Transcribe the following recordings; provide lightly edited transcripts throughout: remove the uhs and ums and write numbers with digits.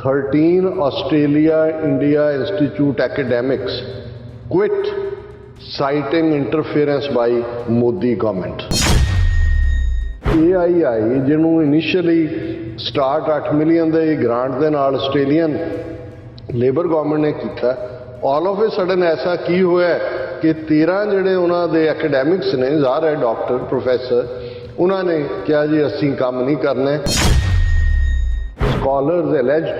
13 Australia-India Institute academics quit citing interference by Modi government. AII ਜਿਹਨੂੰ initially start 8 million ਦੇ grant ਦੇ ਨਾਲ Australian labour government ਨੇ ਕੀਤਾ, ਆਲ ਆਫ ਏ ਸਡਨ ਐਸਾ ਕੀ ਹੋਇਆ ਕਿ 13 ਜਿਹੜੇ ਉਹਨਾਂ ਦੇ ਐਕੈਡੈਮਿਕਸ ਨੇ, ਜ਼ਾਹਰ ਹੈ ਡਾਕਟਰ ਪ੍ਰੋਫੈਸਰ, ਉਹਨਾਂ ਨੇ ਕਿਹਾ ਜੀ ਅਸੀਂ ਕੰਮ ਨਹੀਂ ਕਰਨਾ। Scholars alleged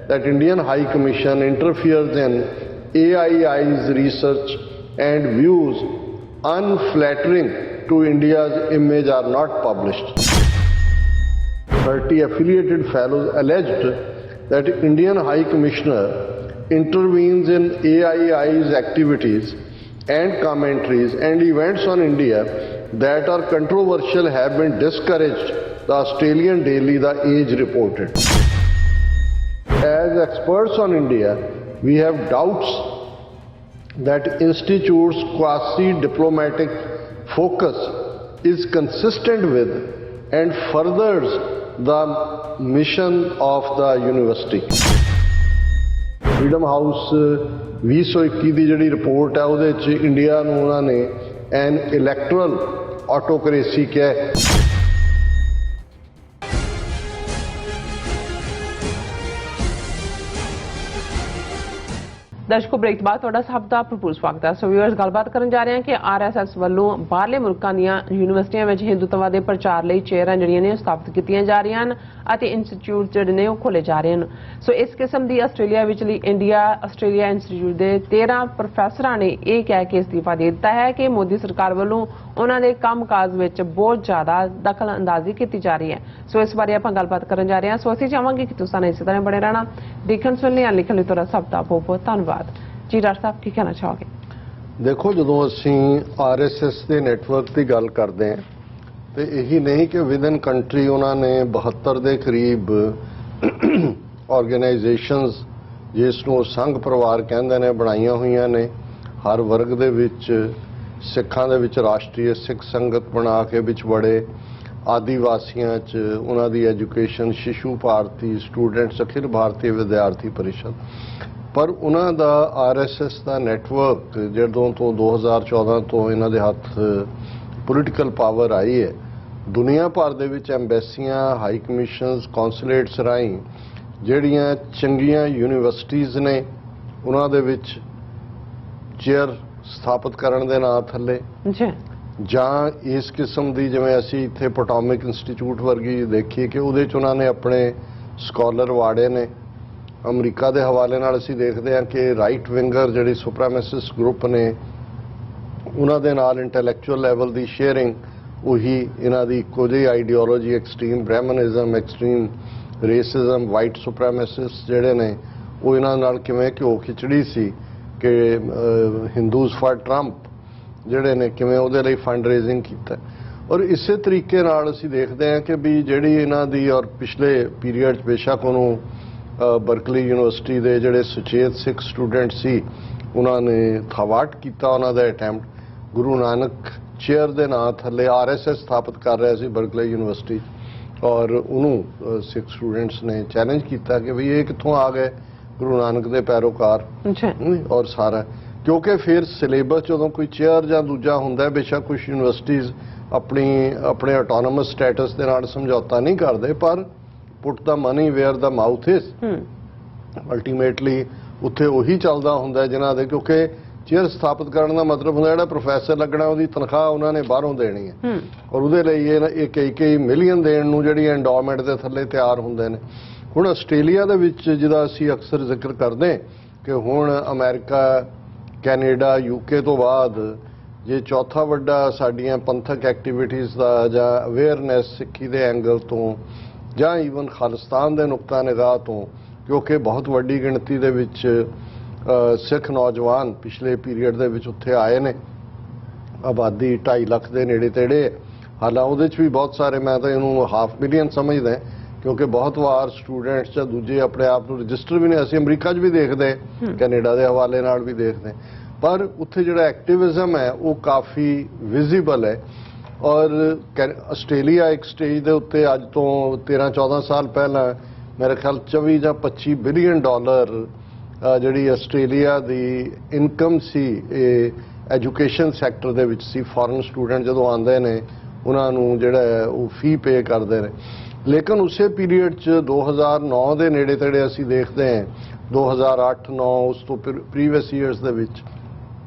that Indian High Commission interferes in AII's research and views unflattering to India's image are not published. 30 affiliated fellows alleged that Indian High Commissioner intervenes in AII's activities and commentaries and events on India that are controversial have been discouraged, the Australian daily The Age reported. As experts on India, we have doubts that Institute's quasi-diplomatic focus is consistent with and furthers the mission of the university. Freedom House 2021 ਦੀ ਜਿਹੜੀ report ਹੈ ਉਹਦੇ 'ਚ India ਨੂੰ ਉਹਨਾਂ ਨੇ ਐਨ electoral ਆਟੋਕ੍ਰੇਸੀ ਕਿਹਾ ਹੈ। ਦਰਸ਼ਕੋ, break ਤੋਂ ਬਾਅਦ ਤੁਹਾਡਾ ਸਭ ਦਾ ਭਰਪੂਰ ਸਵਾਗਤ ਹੈ। ਸੋ ਵਿਊਅਰਸ, ਗੱਲਬਾਤ ਕਰਨ ਜਾ ਰਹੇ ਹਾਂ ਕਿ RSS ਵੱਲੋਂ ਬਾਹਰਲੇ ਮੁਲਕਾਂ ਦੀਆਂ ਯੂਨੀਵਰਸਿਟੀਆਂ ਵਿੱਚ ਹਿੰਦੂਤਵਾ ਦੇ ਪ੍ਰਚਾਰ ਲਈ ਚੇਅਰਾਂ ਜਿਹੜੀਆਂ ਨੇ ਉਹ ਸਥਾਪਿਤ ਕੀਤੀਆਂ ਜਾ ਰਹੀਆਂ ਹਨ ਅਤੇ ਇੰਸਟੀਚਿਊਟ ਜਿਹੜੇ ਨੇ ਉਹ ਖੋਲ੍ਹੇ ਜਾ ਰਹੇ ਹਨ। ਸੋ ਇਸ ਕਿਸਮ ਦੀ ਆਸਟ੍ਰੇਲੀਆ ਵਿਚਲੀ ਆਸਟ੍ਰੇਲੀਆ ਇੰਸਟੀਚਿਊਟ ਦੇ 13 ਪ੍ਰੋਫੈਸਰਾਂ ਨੇ ਇਹ ਕਹਿ ਕੇ ਅਸਤੀਫਾ ਦੇ ਦਿੱਤਾ ਹੈ ਕਿ ਮੋਦੀ ਸਰਕਾਰ ਵੱਲੋਂ ਉਹਨਾਂ ਦੇ ਕੰਮਕਾਜ ਵਿੱਚ ਬਹੁਤ ਜ਼ਿਆਦਾ ਦਖਲ ਅੰਦਾਜ਼ੀ ਕੀਤੀ ਜਾ ਰਹੀ ਹੈ। ਸੋ ਇਸ ਬਾਰੇ ਆਪਾਂ ਗੱਲਬਾਤ ਕਰਨ ਜਾ ਰਹੇ ਹਾਂ। ਸੋ ਅਸੀਂ ਚਾਹਾਂਗੇ ਕਿ ਤੁਸੀਂ ਇਸੇ ਤਰ੍ਹਾਂ ਬਣੇ ਰਹਿਣਾ। ਦੇਖਣ ਸੁਣਨ ਲਈ ਲਿਖਣ ਲਈ ਤੁਹਾਡਾ ਸਭ ਦਾ ਬਹੁਤ ਬਹੁਤ ਧੰਨਵਾਦ ਜੀ। ਡਾਕਟਰ ਸਾਹਿਬ, ਕੀ ਕਹਿਣਾ ਚਾਹੋਗੇ? ਦੇਖੋ, ਜਦੋਂ ਅਸੀਂ RSS ਦੇ ਨੈਟਵਰਕ ਦੀ ਗੱਲ ਕਰਦੇ ਹਾਂ ਤੇ ਇਹੀ ਨਹੀਂ ਕਿ ਵਿਦਨ ਕੰਟਰੀ ਉਹਨਾਂ ਨੇ 72 ਦੇ ਕਰੀਬ ਆਰਗੇਨਾਈਜੇਸ਼ਨਸ, ਜਿਸ ਨੂੰ ਸੰਘ ਪਰਿਵਾਰ ਕਹਿੰਦੇ ਨੇ, ਬਣਾਈਆਂ ਹੋਈਆਂ ਨੇ। ਹਰ ਵਰਗ ਦੇ ਵਿੱਚ ਸਿੱਖਾਂ ਦੇ ਵਿੱਚ ਰਾਸ਼ਟਰੀ ਸਿੱਖ ਸੰਗਤ ਬਣਾ ਕੇ ਵਿੱਚ ਬੜੇ ਆਦੀਵਾਸੀਆਂ 'ਚ ਉਹਨਾਂ ਦੀ ਐਜੂਕੇਸ਼ਨ, ਸ਼ਿਸ਼ੂ ਭਾਰਤੀ ਸਟੂਡੈਂਟਸ, ਅਖਿਲ ਭਾਰਤੀ ਵਿਦਿਆਰਥੀ ਪਰਿਸ਼ਦ। ਪਰ ਉਹਨਾਂ ਦਾ RSS ਦਾ ਨੈਟਵਰਕ ਜਦੋਂ ਤੋਂ 2014 ਤੋਂ ਇਹਨਾਂ ਦੇ ਹੱਥ ਪੋਲੀਟੀਕਲ ਪਾਵਰ ਆਈ ਹੈ, ਦੁਨੀਆ ਭਰ ਦੇ ਵਿੱਚ ਐਮਬੈਸੀਆਂ, ਹਾਈ ਕਮਿਸ਼ਨਸ, ਕੌਂਸੂਲੇਟਸ ਰਾਹੀਂ ਜਿਹੜੀਆਂ ਚੰਗੀਆਂ ਯੂਨੀਵਰਸਿਟੀਜ਼ ਨੇ ਉਹਨਾਂ ਦੇ ਵਿੱਚ ਚੇਅਰ ਸਥਾਪਿਤ ਕਰਨ ਦੇ ਨਾਂ ਥੱਲੇ, ਜਾਂ ਇਸ ਕਿਸਮ ਦੀ ਜਿਵੇਂ ਅਸੀਂ ਇੱਥੇ ਪੋਟੋਮਿਕ ਇੰਸਟੀਚਿਊਟ ਵਰਗੀ ਦੇਖੀਏ ਕਿ ਉਹਦੇ 'ਚ ਉਹਨਾਂ ਨੇ ਆਪਣੇ ਸਕਾਲਰ ਵਾੜੇ ਨੇ। ਅਮਰੀਕਾ ਦੇ ਹਵਾਲੇ ਨਾਲ ਅਸੀਂ ਦੇਖਦੇ ਹਾਂ ਕਿ ਰਾਈਟ ਵਿੰਗਰ ਜਿਹੜੀ ਸੁਪਰਾਮੈਸਿਸਟ ਗਰੁੱਪ ਨੇ ਉਹਨਾਂ ਦੇ ਨਾਲ ਇੰਟੈਲੈਕਚੁਅਲ ਲੈਵਲ ਦੀ ਸ਼ੇਅਰਿੰਗ, ਉਹੀ ਇਹਨਾਂ ਦੀ ਇੱਕੋ ਜਿਹੀ ideology, extreme brahminism, extreme racism, white supremacist ਜਿਹੜੇ ਨੇ ਉਹ ਇਹਨਾਂ ਨਾਲ ਕਿਵੇਂ ਘਿਓ ਖਿਚੜੀ ਸੀ ਕਿ ਹਿੰਦੂਜ਼ ਫਾਰ ਟਰੰਪ ਜਿਹੜੇ ਨੇ ਕਿਵੇਂ ਉਹਦੇ ਲਈ ਫੰਡ ਰੇਜ਼ਿੰਗ ਕੀਤਾ। ਔਰ ਇਸੇ ਤਰੀਕੇ ਨਾਲ ਅਸੀਂ ਦੇਖਦੇ ਹਾਂ ਕਿ ਵੀ ਜਿਹੜੀ ਇਹਨਾਂ ਦੀ ਔਰ ਪਿਛਲੇ ਪੀਰੀਅਡ 'ਚ ਬੇਸ਼ੱਕ ਉਹਨੂੰ ਬਰਕਲੀ ਯੂਨੀਵਰਸਿਟੀ ਦੇ ਜਿਹੜੇ ਸੁਚੇਤ ਸਿੱਖ ਸਟੂਡੈਂਟ ਸੀ ਉਹਨਾਂ ਨੇ ਥਵਾਟ ਕੀਤਾ ਉਹਨਾਂ ਦਾ ਅਟੈਂਪਟ। ਗੁਰੂ ਨਾਨਕ ਚੇਅਰ ਦੇ ਨਾਂ ਥੱਲੇ RSS ਸਥਾਪਿਤ ਕਰ ਰਿਹਾ ਸੀ ਬਰਕਲੀ ਯੂਨੀਵਰਸਿਟੀ, ਔਰ ਉਹਨੂੰ ਸਿੱਖ ਸਟੂਡੈਂਟਸ ਨੇ ਚੈਲੰਜ ਕੀਤਾ ਕਿ ਵੀ ਇਹ ਕਿੱਥੋਂ ਆ ਗਏ ਗੁਰੂ ਨਾਨਕ ਦੇ ਪੈਰੋਕਾਰ। ਔਰ ਸਾਰਾ ਕਿਉਂਕਿ ਫਿਰ ਸਿਲੇਬਸ ਜਦੋਂ ਕੋਈ ਚੇਅਰ ਜਾਂ ਦੂਜਾ ਹੁੰਦਾ, ਬੇਸ਼ੱਕ ਕੁਝ ਯੂਨੀਵਰਸਿਟੀਜ਼ ਆਪਣੇ ਆਟੋਨਮਸ ਸਟੇਟਸ ਦੇ ਨਾਲ ਸਮਝੌਤਾ ਨਹੀਂ ਕਰਦੇ, ਪਰ put the money where the mouth is, ultimately ਉੱਥੇ ਉਹੀ ਚੱਲਦਾ ਹੁੰਦਾ ਜਿਨ੍ਹਾਂ ਦੇ, ਕਿਉਂਕਿ ਚੇਅਰ ਸਥਾਪਿਤ ਕਰਨ ਦਾ ਮਤਲਬ ਹੁੰਦਾ ਜਿਹੜਾ ਪ੍ਰੋਫੈਸਰ ਲੱਗਣਾ ਉਹਦੀ ਤਨਖਾਹ ਉਹਨਾਂ ਨੇ ਬਾਹਰੋਂ ਦੇਣੀ ਹੈ, ਔਰ ਉਹਦੇ ਲਈ ਇਹ ਕਈ ਮਿਲੀਅਨ ਦੇਣ ਨੂੰ ਜਿਹੜੀ ਐਂਡੋਮੈਂਟ ਦੇ ਥੱਲੇ ਤਿਆਰ ਹੁੰਦੇ ਨੇ। ਹੁਣ ਆਸਟ੍ਰੇਲੀਆ ਦੇ ਵਿੱਚ ਜਿਹਦਾ ਅਸੀਂ ਅਕਸਰ ਜ਼ਿਕਰ ਕਰਦੇ ਕਿ ਹੁਣ ਅਮਰੀਕਾ, ਕੈਨੇਡਾ, UK ਤੋਂ ਬਾਅਦ ਜੇ ਚੌਥਾ ਵੱਡਾ ਸਾਡੀਆਂ ਪੰਥਕ ਐਕਟੀਵਿਟੀਜ਼ ਦਾ ਜਾਂ ਅਵੇਅਰਨੈਸ ਸਿੱਖੀ ਦੇ ਐਂਗਲ ਤੋਂ ਜਾਂ ਈਵਨ ਖਾਲਿਸਤਾਨ ਦੇ ਨੁਕਤਾ ਨਿਗਾਹ ਤੋਂ, ਕਿਉਂਕਿ ਬਹੁਤ ਵੱਡੀ ਗਿਣਤੀ ਦੇ ਵਿੱਚ ਸਿੱਖ ਨੌਜਵਾਨ ਪਿਛਲੇ ਪੀਰੀਅਡ ਦੇ ਵਿੱਚ ਉੱਥੇ ਆਏ ਨੇ, ਆਬਾਦੀ 2.5 ਲੱਖ ਦੇ ਨੇੜੇ ਤੇੜੇ। ਹਾਲਾਂ ਉਹਦੇ 'ਚ ਵੀ ਬਹੁਤ ਸਾਰੇ, ਮੈਂ ਤਾਂ ਇਹਨੂੰ 500 ਮਿਲੀਅਨ ਸਮਝਦਾ, ਕਿਉਂਕਿ ਬਹੁਤ ਵਾਰ ਸਟੂਡੈਂਟਸ ਜਾਂ ਦੂਜੇ ਆਪਣੇ ਆਪ ਨੂੰ ਰਜਿਸਟਰ ਵੀ ਨੇ, ਅਸੀਂ ਅਮਰੀਕਾ 'ਚ ਵੀ ਦੇਖਦੇ, ਕੈਨੇਡਾ ਦੇ ਹਵਾਲੇ ਨਾਲ ਵੀ ਦੇਖਦੇ, ਪਰ ਉੱਥੇ ਜਿਹੜਾ ਐਕਟਿਵਿਜ਼ਮ ਹੈ ਉਹ ਕਾਫੀ ਵਿਜ਼ੀਬਲ ਹੈ। ਔਰ ਆਸਟ੍ਰੇਲੀਆ ਇੱਕ ਸਟੇਜ ਦੇ ਉੱਤੇ ਅੱਜ ਤੋਂ 13-14 ਸਾਲ ਪਹਿਲਾਂ मेरे ख्याल 24 ਜਾਂ 25 ਬਿਲੀਅਨ ਡਾਲਰ ਜਿਹੜੀ ਆਸਟ੍ਰੇਲੀਆ ਦੀ ਇਨਕਮ ਸੀ ਇਹ ਐਜੂਕੇਸ਼ਨ ਸੈਕਟਰ ਦੇ ਵਿੱਚ ਸੀ। ਫੋਰਨ ਸਟੂਡੈਂਟ ਜਦੋਂ ਆਉਂਦੇ ਨੇ ਉਹਨਾਂ ਨੂੰ ਜਿਹੜਾ ਉਹ ਫੀ ਪੇ ਕਰਦੇ ਨੇ। ਲੇਕਿਨ ਉਸੇ ਪੀਰੀਅਡ 'ਚ 2009 ਦੇ ਨੇੜੇ ਤੇੜੇ ਅਸੀਂ ਦੇਖਦੇ ਹਾਂ 2008-9 ਉਸ ਤੋਂ ਪ੍ਰੀਵੀਅਸ ਈਅਰਸ ਦੇ ਵਿੱਚ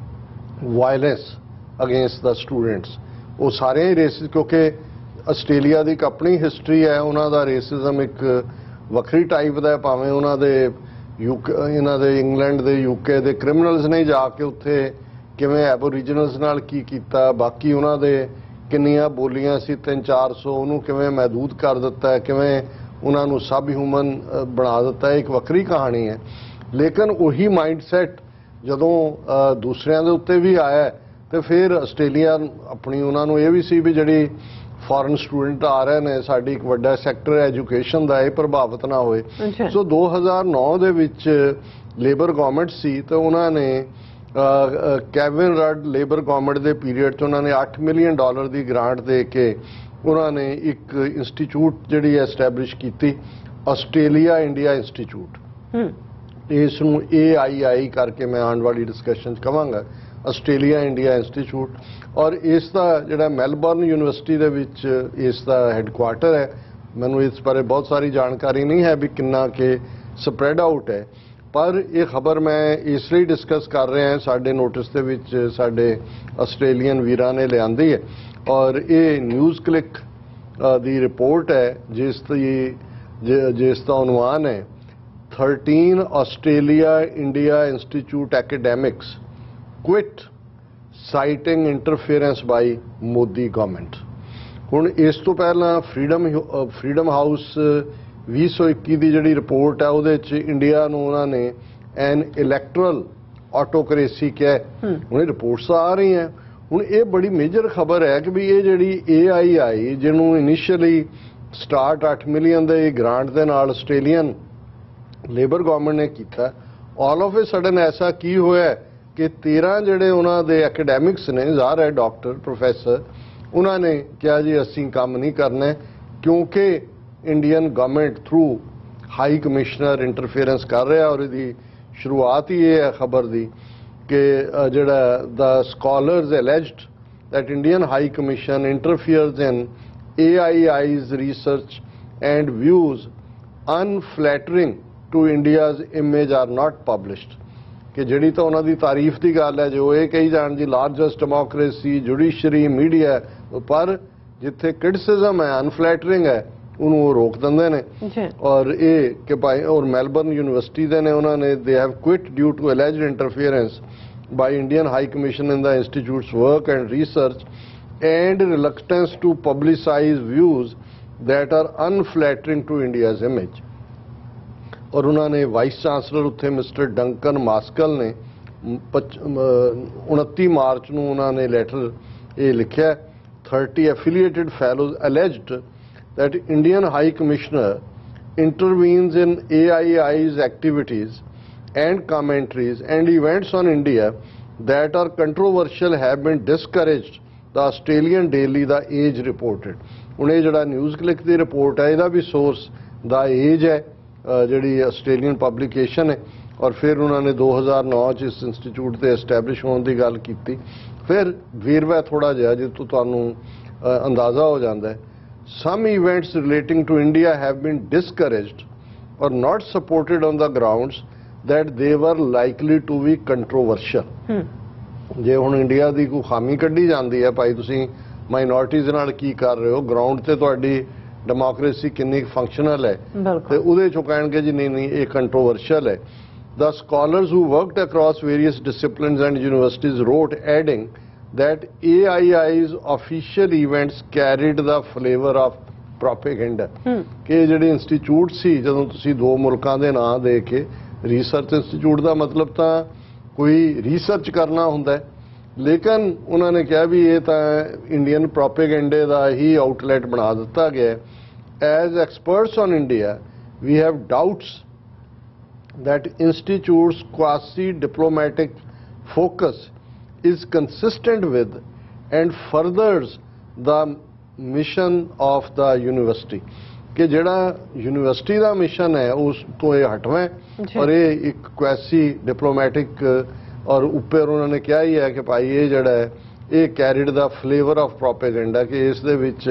ਵਾਇਲੈਂਸ ਅਗੇਂਸਟ ਦਾ ਸਟੂਡੈਂਟਸ ਉਹ ਸਾਰੇ ਹੀ ਰੇਸਿਸ, ਕਿਉਂਕਿ ਆਸਟ੍ਰੇਲੀਆ ਦੀ ਇੱਕ ਆਪਣੀ ਹਿਸਟਰੀ ਹੈ, ਉਹਨਾਂ ਦਾ ਰੇਸਿਜ਼ਮ ਇੱਕ ਵੱਖਰੀ ਟਾਈਪ ਦਾ, ਭਾਵੇਂ ਉਹਨਾਂ ਦੇ ਇਹਨਾਂ ਦੇ ਇੰਗਲੈਂਡ ਦੇ UK ਦੇ ਕ੍ਰਿਮੀਨਲਸ ਨੇ ਜਾ ਕੇ ਉੱਥੇ ਕਿਵੇਂ ਐਬੋਰੀਜਨਲਸ ਨਾਲ ਕੀ ਕੀਤਾ, ਬਾਕੀ ਉਹਨਾਂ ਦੇ ਕਿੰਨੀਆਂ ਬੋਲੀਆਂ ਸੀ 300-400 ਉਹਨੂੰ ਕਿਵੇਂ ਮਹਿਦੂਦ ਕਰ ਦਿੱਤਾ ਹੈ, ਕਿਵੇਂ ਉਹਨਾਂ ਨੂੰ ਸਬ ਹਿਊਮਨ ਬਣਾ ਦਿੱਤਾ ਹੈ, ਇੱਕ ਵੱਖਰੀ ਕਹਾਣੀ ਹੈ। ਲੇਕਿਨ ਉਹੀ ਮਾਈਂਡਸੈਟ ਜਦੋਂ ਦੂਸਰਿਆਂ ਦੇ ਉੱਤੇ ਵੀ ਆਇਆ ਤੇ ਫਿਰ ਆਸਟ੍ਰੇਲੀਆ ਆਪਣੀ ਉਹਨਾਂ ਨੂੰ ਇਹ ਵੀ ਸੀ ਵੀ ਜਿਹੜੀ ਫੋਰਨ ਸਟੂਡੈਂਟ ਆ ਰਹੇ ਨੇ ਸਾਡੀ ਇੱਕ ਵੱਡਾ ਸੈਕਟਰ ਐਜੂਕੇਸ਼ਨ ਦਾ ਇਹ ਪ੍ਰਭਾਵਿਤ ਨਾ ਹੋਏ। ਸੋ 2009 ਦੇ ਵਿੱਚ ਲੇਬਰ ਗਵਰਨਮੈਂਟ ਸੀ ਤੇ ਉਹਨਾਂ ਨੇ ਕੈਵਿਨ ਰਡ ਲੇਬਰ ਗਵਰਨਮੈਂਟ ਦੇ ਪੀਰੀਅਡ 'ਚ ਉਹਨਾਂ ਨੇ $8 ਮਿਲੀਅਨ ਦੀ ਗ੍ਰਾਂਟ ਦੇ ਕੇ ਉਹਨਾਂ ਨੇ ਇੱਕ ਇੰਸਟੀਚਿਊਟ ਜਿਹੜੀ ਐਸਟੈਬਲਿਸ਼ ਕੀਤੀ, ਆਸਟ੍ਰੇਲੀਆ ਇੰਡੀਆ ਇੰਸਟੀਚਿਊਟ। ਇਸ ਨੂੰ AII ਕਰਕੇ ਮੈਂ ਆਉਣ ਵਾਲੀ ਡਿਸਕਸ਼ਨ 'ਚ ਕਵਾਂਗਾ, ਆਸਟ੍ਰੇਲੀਆ ਇੰਡੀਆ ਇੰਸਟੀਚਿਊਟ। ਔਰ ਇਸ ਦਾ ਜਿਹੜਾ ਮੈਲਬੌਰਨ ਯੂਨੀਵਰਸਿਟੀ ਦੇ ਵਿੱਚ ਇਸ ਦਾ ਹੈੱਡਕੁਆਰਟਰ ਹੈ। ਮੈਨੂੰ ਇਸ ਬਾਰੇ ਬਹੁਤ ਸਾਰੀ ਜਾਣਕਾਰੀ ਨਹੀਂ ਹੈ ਵੀ ਕਿੰਨਾ ਕਿ ਸਪਰੈਡ ਆਊਟ ਹੈ, ਪਰ ਇਹ ਖਬਰ ਮੈਂ ਇਸ ਲਈ ਡਿਸਕਸ ਕਰ ਰਿਹਾ ਹਾਂ, ਸਾਡੇ ਨੋਟਿਸ ਦੇ ਵਿੱਚ ਸਾਡੇ ਆਸਟ੍ਰੇਲੀਅਨ ਵੀਰਾਂ ਨੇ ਲਿਆਂਦੀ ਹੈ ਔਰ ਇਹ ਨਿਊਜ਼ ਕਲਿੱਕ ਦੀ ਰਿਪੋਰਟ ਹੈ ਜਿਸ ਦਾ ਉਨਵਾਨ ਹੈ 13 Australia India Institute academics quit citing interference by Modi government. ਹੁਣ ਇਸ ਤੋਂ ਪਹਿਲਾਂ ਫਰੀडम ਹਾਊਸ 2021 ਦੀ ਜਿਹੜੀ ਰਿਪੋਰਟ ਹੈ ਉਹਦੇ 'ਚ ਇੰਡੀਆ ਨੂੰ ਉਹਨਾਂ ਨੇ ਐਨ ਇਲੈਕਟਰਲ ਆਟੋਕ੍ਰੇਸੀ ਕਿਹਾ। ਹੁਣ ਇਹ ਰਿਪੋਰਟਸ ਆ ਰਹੀਆਂ। ਹੁਣ ਇਹ ਬੜੀ ਮੇਜਰ ਖਬਰ ਹੈ ਕਿ ਵੀ ਇਹ ਜਿਹੜੀ AII ਜਿਹਨੂੰ ਇਨੀਸ਼ੀਅਲੀ ਸਟਾਰਟ 8 ਮਿਲੀਅਨ ਦੇ ਗ੍ਰਾਂਟ ਦੇ ਨਾਲ ਆਸਟ੍ਰੇਲੀਅਨ ਲੇਬਰ ਗਵਰਨਮੈਂਟ ਨੇ ਕੀਤਾ, ਆਲ ਆਫ ਏ ਸਡਨ ਐਸਾ ਕੀ ਹੋਇਆ ਕਿ 13 ਜਿਹੜੇ ਉਹਨਾਂ ਦੇ ਐਕੈਡੈਮਿਕਸ ਨੇ, ਜ਼ਾਹਰ ਹੈ ਡਾਕਟਰ ਪ੍ਰੋਫੈਸਰ, ਉਹਨਾਂ ਨੇ ਕਿਹਾ ਜੀ ਅਸੀਂ ਕੰਮ ਨਹੀਂ ਕਰਨਾ ਕਿਉਂਕਿ Indian government through high commissioner interference ਕਰ ਰਿਹਾ। ਔਰ ਇਹਦੀ ਸ਼ੁਰੂਆਤ ਹੀ ਇਹ ਹੈ ਖਬਰ ਦੀ ਕਿ ਜਿਹੜਾ ਦਾ scholars ਐਲੈਜਡ that Indian High Commission interferes in AII's research and views unflattering to India's image are not published। ਕਿ ਜਿਹੜੀ ਤਾਂ ਉਹਨਾਂ ਦੀ ਤਾਰੀਫ ਦੀ ਗੱਲ ਹੈ ਜੋ ਇਹ ਕਹੀ ਜਾਣ ਦੀ ਲਾਰਜੈਸਟ ਡੈਮੋਕ੍ਰੇਸੀ ਜੁਡੀਸ਼ਰੀ ਮੀਡੀਆ, ਪਰ ਜਿੱਥੇ ਕ੍ਰਿਟਿਸਿਜ਼ਮ ਹੈ ਅਨਫਲੈਟਰਿੰਗ ਹੈ ਉਹਨੂੰ ਉਹ ਰੋਕ ਦਿੰਦੇ ਨੇ। ਔਰ ਇਹ ਕਿ ਭਾਈ ਔਰ ਮੈਲਬਰਨ ਯੂਨੀਵਰਸਿਟੀ ਦੇ ਨੇ ਉਹਨਾਂ ਨੇ they have quit due to alleged interference by Indian High Commission in the Institute's work and research and reluctance to publicize views that are unflattering to India's image। और उन्होंने वाइस चांसलर उत्थे mister Duncan मास्कल ने 29 मार्च ਨੂੰ उन्होंने letter ये लिखा 30 affiliated fellows alleged that Indian High Commissioner intervenes in AII's activities and commentaries and events on India that are controversial have been discouraged, the Australian Daily the Age reported। ਹੁਣ ਇਹ ਜਿਹੜਾ news click ਦੀ report ਹੈ ਇਹਦਾ ਵੀ source ਦਾ age ਹੈ ਜਿਹੜੀ Australian publication ਹੈ। ਔਰ ਫਿਰ ਉਹਨਾਂ ਨੇ 2009 ਚ ਇਸ ਇੰਸਟੀਚਿਊਟ ਤੇ ਐਸਟੈਬਲਿਸ਼ ਹੋਣ ਦੀ ਗੱਲ ਕੀਤੀ। ਫਿਰ ਵੇਰਵਾ ਥੋੜਾ ਜਿਹਾ ਜਿਸ ਤੋਂ ਤੁਹਾਨੂੰ ਅੰਦਾਜ਼ਾ ਹੋ ਜਾਂਦਾ ਹੈ। some events relating to India have been discouraged or not supported on the grounds that they were likely to be controversial। ਜੇ ਹੁਣ ਇੰਡੀਆ ਦੀ ਕੋਈ ਖਾਮੀ ਕੱਢੀ ਜਾਂਦੀ ਹੈ ਭਾਈ ਤੁਸੀਂ ਮਾਈਨੋਰਟੀਜ਼ ਨਾਲ ਕੀ ਕਰ ਰਹੇ ਹੋ, ਗਰਾਊਂਡ ਤੇ ਤੁਹਾਡੀ ਡੈਮੋਕ੍ਰੇਸੀ ਕਿੰਨੀ ਫੰਕਸ਼ਨਲ ਹੈ ਤੇ ਉਹਦੇ ਚੋਂ ਕਹਿਣਗੇ ਜੀ ਨਹੀਂ ਇਹ ਕੰਟਰੋਵਰਸ਼ੀਅਲ ਹੈ। The scholars who worked across various disciplines and universities wrote adding that AII's official events carried the flavor of propaganda। ਕਿ ਜਿਹੜੇ ਇੰਸਟੀਚਿਊਟ ਸੀ ਜਦੋਂ ਤੁਸੀਂ ਦੋ ਮੁਲਕਾਂ ਦੇ ਨਾਂ ਦੇ ਕੇ ਰਿਸਰਚ ਇੰਸਟੀਚਿਊਟ ਦਾ ਮਤਲਬ ਤਾਂ ਕੋਈ ਰਿਸਰਚ ਕਰਨਾ ਹੁੰਦਾ ਹੈ, ਲੇਕਿਨ ਉਹਨਾਂ ਨੇ ਕਿਹਾ ਵੀ ਇਹ ਤਾਂ ਇੰਡੀਅਨ ਪ੍ਰੋਪੇਗੈਂਡੇ ਦਾ ਹੀ ਆਊਟਲੈਟ ਬਣਾ ਦਿੱਤਾ ਗਿਆ। As experts on India we have doubts that institute's quasi-diplomatic focus is consistent with and furthers the mission of the university। कि जिहड़ा यूनिवर्सिटी का मिशन है उस तो ये हटवा है और ये एक क्वैसी डिप्लोमैटिक और ऊपर उन्होंने कहा ही है कि भाई ये जिहड़ा है ये carried the flavour of propaganda कि इस दे विच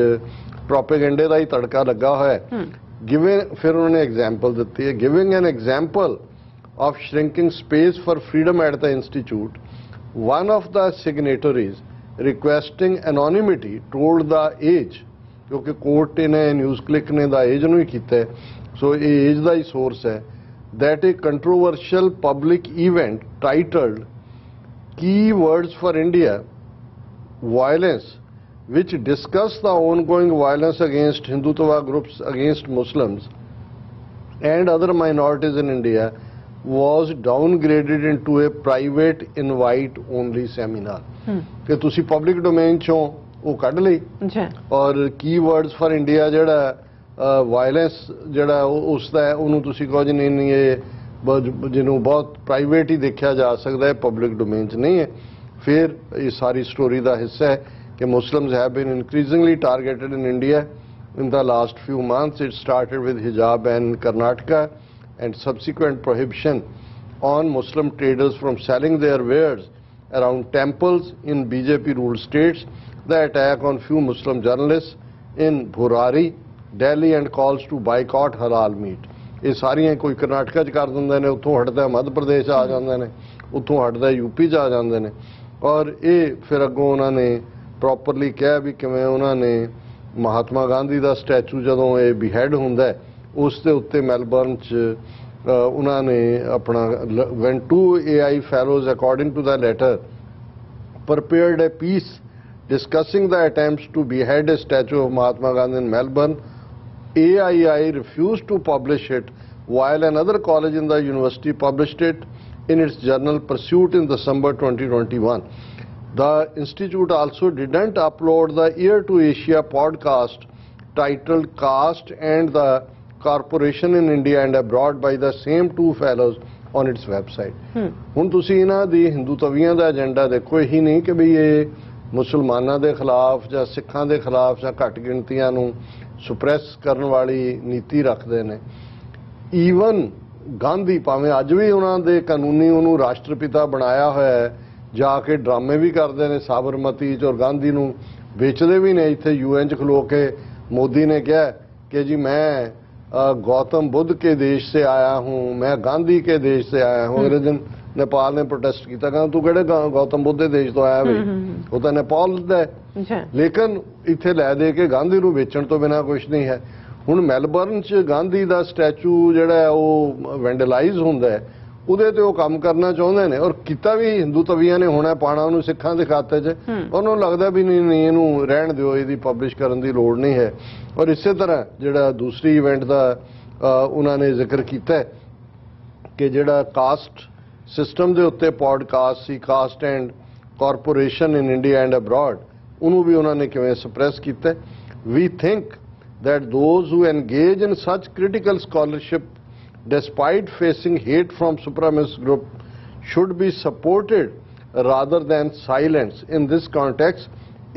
प्रोपेगेंडे का ही तड़का लगा हुआ है। गिविंग फिर उन्होंने एग्जाम्पल दी है, giving an example of shrinking space for freedom at the institute, one of the signatories requesting anonymity told the age, क्योंकि कोर्ट ने न्यूज़ क्लिक ने द एज ਨੂੰ ਹੀ ਕੀਤਾ ਹੈ, सो ये एज ਦਾ ਹੀ सोर्स है, that a controversial public event titled Key Words for India Violence, which discussed the ongoing violence against Hindutva groups against Muslims and other minorities in India, was downgraded into a private invite only seminar कि तुसी public domain चों वो कढ़ लई और की words for India जिहड़ा violence जिहड़ा उसदा है उहनूं तुसी कहो जी नहीं ये जिन्हों बहुत प्राइवेट ही देखा जा सकता है, पब्लिक डोमेन च नहीं है। फिर ये सारी स्टोरी का हिस्सा है कि Muslims have been increasingly targeted in India in the last few months. It started with hijab ban in Karnataka and subsequent prohibition on Muslim traders from selling their wares around temples in BJP-ruled states, the attack on few Muslim journalists in Burari, Delhi, and calls to boycott halal meat. ये सारियां कोई कर्नाटका च कर दिंदे ने, उत्थों हटदा मध्य प्रदेश आ जांदे ने, उत्थों हटदा यूपी च आ जांदे ने, और ये फिर अगों उन्होंने प्रॉपरली कहा भी किवें उन्होंने महात्मा गांधी का स्टैचू जदों ये बिहेड हुंदा है उस दे उत्ते मैलबर्न च उन्होंने अपना when two AI fellows according to the letter prepared a piece discussing the attempts to behead a statue of Mahatma Gandhi in Melbourne, AII refused to publish it while another college in the university published it in its journal Pursuit in December 2021. The institute also didn't upload the Year to Asia podcast titled Caste and the Corporation in India and Abroad by the same two fellows on its website. ਹੁਣ ਤੁਸੀਂ ਇਹਨਾਂ ਦੀ ਹਿੰਦੂਤਵੀਆਂ ਦਾ agenda ਦੇਖੋ, ਇਹੀ ਨਹੀਂ ਕਿ ਵੀ ਇਹ ਮੁਸਲਮਾਨਾਂ ਦੇ ਖਿਲਾਫ ਜਾਂ ਸਿੱਖਾਂ ਦੇ ਖਿਲਾਫ ਜਾਂ ਘੱਟ ਗਿਣਤੀਆਂ ਨੂੰ ਸੁਪਰੈਸ ਕਰਨ ਵਾਲੀ ਨੀਤੀ ਰੱਖਦੇ ਨੇ। ਈਵਨ ਗਾਂਧੀ ਭਾਵੇਂ ਅੱਜ ਵੀ ਉਹਨਾਂ ਦੇ ਕਾਨੂੰਨੀ ਉਹਨੂੰ ਰਾਸ਼ਟਰਪਿਤਾ ਬਣਾਇਆ ਹੋਇਆ ਹੈ, ਜਾ ਕੇ ਡਰਾਮੇ ਵੀ ਕਰਦੇ ਨੇ ਸਾਬਰਮਤੀ 'ਚ ਔਰ ਗਾਂਧੀ ਨੂੰ ਵੇਚਦੇ ਵੀ ਨੇ। ਇੱਥੇ UN 'ਚ ਖਲੋ ਕੇ मोदी ने कहा कि जी मैं गौतम बुद्ध के देश से आया हूँ, मैं गांधी के देश से आया हूँ। अगले दिन नेपाल ने प्रोटेस्ट किया, कहना तू केड़े गौतम बुद्ध के देश तो आया भाई, वो तो नेपाल दा है। लेकिन इत्थे लै दे के गांधी नूं वेचण तो बिना कुछ नहीं है। हुण मैलबर्न च गांधी का स्टैचू जिहड़ा है वो वैंडलाइज हुंदा है, ਉਹਦੇ ਤੇ ਉਹ ਕੰਮ ਕਰਨਾ ਚਾਹੁੰਦੇ ਨੇ ਔਰ ਕੀਤਾ ਵੀ ਹਿੰਦੂਤਵੀਆਂ ਨੇ ਹੋਣਾ ਪਾਣਾ ਉਹਨੂੰ ਸਿੱਖਾਂ ਦੇ ਖਾਤੇ 'ਚ। ਉਹਨੂੰ ਲੱਗਦਾ ਵੀ ਨਹੀਂ ਇਹਨੂੰ ਰਹਿਣ ਦਿਓ, ਇਹਦੀ ਪਬਲਿਸ਼ ਕਰਨ ਦੀ ਲੋੜ ਨਹੀਂ ਹੈ। ਔਰ ਇਸੇ ਤਰ੍ਹਾਂ ਜਿਹੜਾ ਦੂਸਰੀ ਇਵੈਂਟ ਦਾ ਉਹਨਾਂ ਨੇ ਜ਼ਿਕਰ ਕੀਤਾ ਕਿ ਜਿਹੜਾ ਕਾਸਟ ਸਿਸਟਮ ਦੇ ਉੱਤੇ ਪੋਡਕਾਸਟ ਸੀ, caste and corporation in India and abroad, ਉਹਨੂੰ ਵੀ ਉਹਨਾਂ ਨੇ ਕਿਵੇਂ ਸਪਰੈਸ ਕੀਤਾ। We think that those who engage in such critical scholarship despite facing hate from supremacist group should be supported rather than silenced. In this context,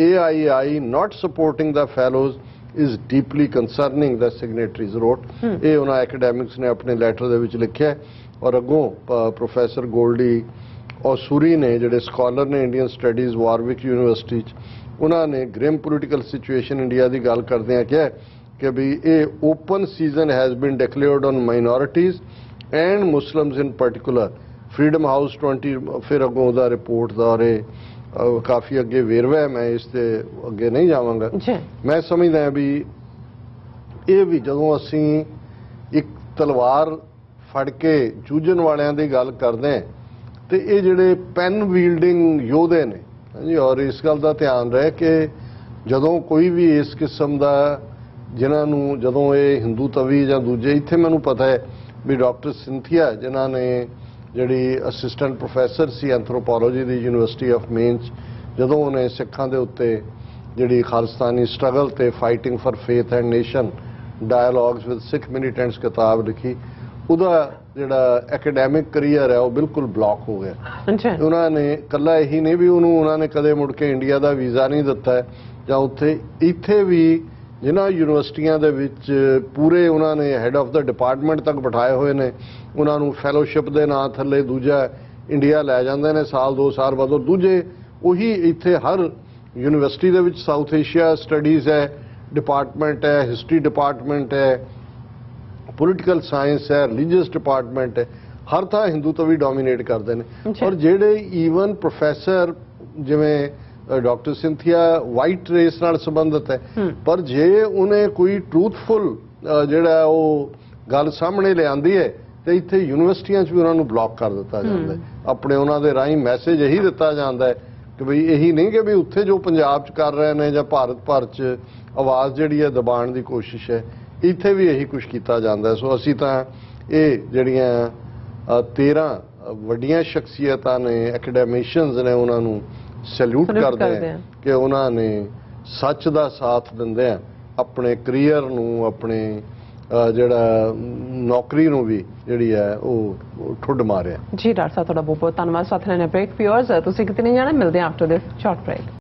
AII not supporting the fellows is deeply concerning, the signatories wrote. ਇਹ ਉਹਨਾਂ academics ਨੇ ਆਪਣੇ letter ਦੇ ਵਿੱਚ ਲਿਖਿਆ। ਔਰ ਅੱਗੋਂ professor Goldy ਔਸੂਰੀ ਨੇ ਜਿਹੜੇ ਸਕਾਲਰ ਨੇ ਇੰਡੀਅਨ ਸਟੱਡੀਜ਼ ਵਾਰਵਿਕ ਯੂਨੀਵਰਸਿਟੀ 'ਚ, ਉਹਨਾਂ ਨੇ ਗ੍ਰਿਮ ਪੋਲੀਟੀਕਲ ਸਿਚੁਏਸ਼ਨ ਇੰਡੀਆ ਦੀ ਗੱਲ ਕਰਦਿਆਂ ਕਿਹਾ कि भी ये open season has been declared on minorities and Muslims in particular. Freedom house 20 फिर अगों दा रिपोर्ट दा और काफ़ी अगे वेरवा है, मैं इस ते अगे नहीं जावांगा। मैं समझदा भी ये भी जदों असीं एक तलवार फड़ के जूझण वालियां दी गल करदे हैं ते ये जिहड़े पैन वील्डिंग योधे ने जी, और इस गल दा ध्यान रहे कि जदों कोई भी इस किस्म दा जिन्होंने जदों ये हिंदू तवी या दूजे इत्थे मैनू पता है भी डॉक्टर सिंथिया जिन्होंने जी असिस्टेंट प्रोफैसर सी एंथ्रोपोलॉजी की यूनिवर्सिटी ऑफ मेन्स, जदों उन्हें सिखां दे उत्ते जी खालिस्तानी स्ट्रगल ते fighting for faith and nation dialogues with Sikh militants किताब लिखी, उहदा जिहड़ा एकेडैमिक करियर है वो बिल्कुल ब्लॉक हो गया। उन्होंने कला यही नहीं भी उन्होंने कदे मुड़ के इंडिया का वीज़ा नहीं दिता है, जां उत्थे इत्थे भी ਜਿਨ੍ਹਾਂ ਯੂਨੀਵਰਸਿਟੀਆਂ ਦੇ ਵਿੱਚ ਪੂਰੇ ਉਹਨਾਂ ਨੇ ਹੈੱਡ ਆਫ ਦਾ ਡਿਪਾਰਟਮੈਂਟ ਤੱਕ ਬਿਠਾਏ ਹੋਏ ਨੇ, ਉਹਨਾਂ ਨੂੰ ਫੈਲੋਸ਼ਿਪ ਦੇ ਨਾਂ ਥੱਲੇ ਦੂਜਾ ਇੰਡੀਆ ਲੈ ਜਾਂਦੇ ਨੇ ਸਾਲ 2 ਸਾਲ ਬਾਅਦ। ਔਰ ਦੂਜੇ ਉਹੀ ਇੱਥੇ ਹਰ ਯੂਨੀਵਰਸਿਟੀ ਦੇ ਵਿੱਚ ਸਾਊਥ ਏਸ਼ੀਆ ਸਟੱਡੀਜ਼ ਹੈ ਡਿਪਾਰਟਮੈਂਟ ਹੈ, ਹਿਸਟਰੀ ਡਿਪਾਰਟਮੈਂਟ ਹੈ, ਪੋਲੀਟੀਕਲ ਸਾਇੰਸ ਹੈ, ਰਿਲੀਜੀਅਸ ਡਿਪਾਰਟਮੈਂਟ ਹੈ, ਹਰ ਥਾਂ ਹਿੰਦੂਤਵੀ ਡੋਮੀਨੇਟ ਕਰਦੇ ਨੇ। ਔਰ ਜਿਹੜੇ ਈਵਨ ਪ੍ਰੋਫੈਸਰ ਜਿਵੇਂ ਡਾਕਟਰ ਸਿੰਥੀਆ ਵਾਈਟ ਰੇਸ ਨਾਲ ਸੰਬੰਧਿਤ ਹੈ, ਪਰ ਜੇ ਉਹਨੇ ਕੋਈ ਟਰੂਥਫੁਲ ਜਿਹੜਾ ਉਹ ਗੱਲ ਸਾਹਮਣੇ ਲਿਆਂਦੀ ਹੈ ਤੇ ਇੱਥੇ ਯੂਨੀਵਰਸਿਟੀਆਂ 'ਚ ਵੀ ਉਹਨਾਂ ਨੂੰ ਬਲੌਕ ਕਰ ਦਿੱਤਾ ਜਾਂਦਾ ਹੈ। ਆਪਣੇ ਉਹਨਾਂ ਦੇ ਰਾਹੀਂ ਮੈਸੇਜ ਇਹੀ ਦਿੱਤਾ ਜਾਂਦਾ ਹੈ ਕਿ ਬਈ ਇਹੀ ਨਹੀਂ ਕਿ ਵੀ ਉੱਥੇ ਜੋ ਪੰਜਾਬ 'ਚ ਕਰ ਰਹੇ ਨੇ ਜਾਂ ਭਾਰਤ ਭਰ 'ਚ ਆਵਾਜ਼ ਜਿਹੜੀ ਹੈ ਦਬਾਉਣ ਦੀ ਕੋਸ਼ਿਸ਼ ਹੈ, ਇੱਥੇ ਵੀ ਇਹੀ ਕੁਝ ਕੀਤਾ ਜਾਂਦਾ। ਸੋ ਅਸੀਂ ਤਾਂ ਇਹ ਜਿਹੜੀਆਂ 13 ਵੱਡੀਆਂ ਸ਼ਖਸੀਅਤਾਂ ਨੇ, ਐਕੈਡੈਮੀਸ਼ੀਅਨਸ ਨੇ, ਉਹਨਾਂ ਨੂੰ ਸੈਲੂਟ ਕਰਦੇ ਆ ਕਿ ਉਹਨਾਂ ਨੇ ਸੱਚ ਦਾ ਸਾਥ ਦਿੰਦੇ ਆ ਆਪਣੇ ਕਰੀਅਰ ਨੂੰ, ਆਪਣੇ ਜਿਹੜਾ ਨੌਕਰੀ ਨੂੰ ਵੀ ਜਿਹੜੀ ਹੈ ਉਹ ਠੁੱਡ ਮਾਰਿਆ। ਜੀ ਡਾਕਟਰ ਸਾਹਿਬ ਤੁਹਾਡਾ ਬਹੁਤ ਬਹੁਤ ਧੰਨਵਾਦ। ਸਾਥ ਲੈਣੇ ਬ੍ਰੇਕ ਵਿਊਅਰਸ, ਤੁਸੀਂ ਕਿਤੇ ਨਹੀਂ ਜਾਣਾ, ਮਿਲਦੇ ਆ ਆਫਟਰ ਦਿਸ ਸ਼ਾਰਟ ਬ੍ਰੇਕ।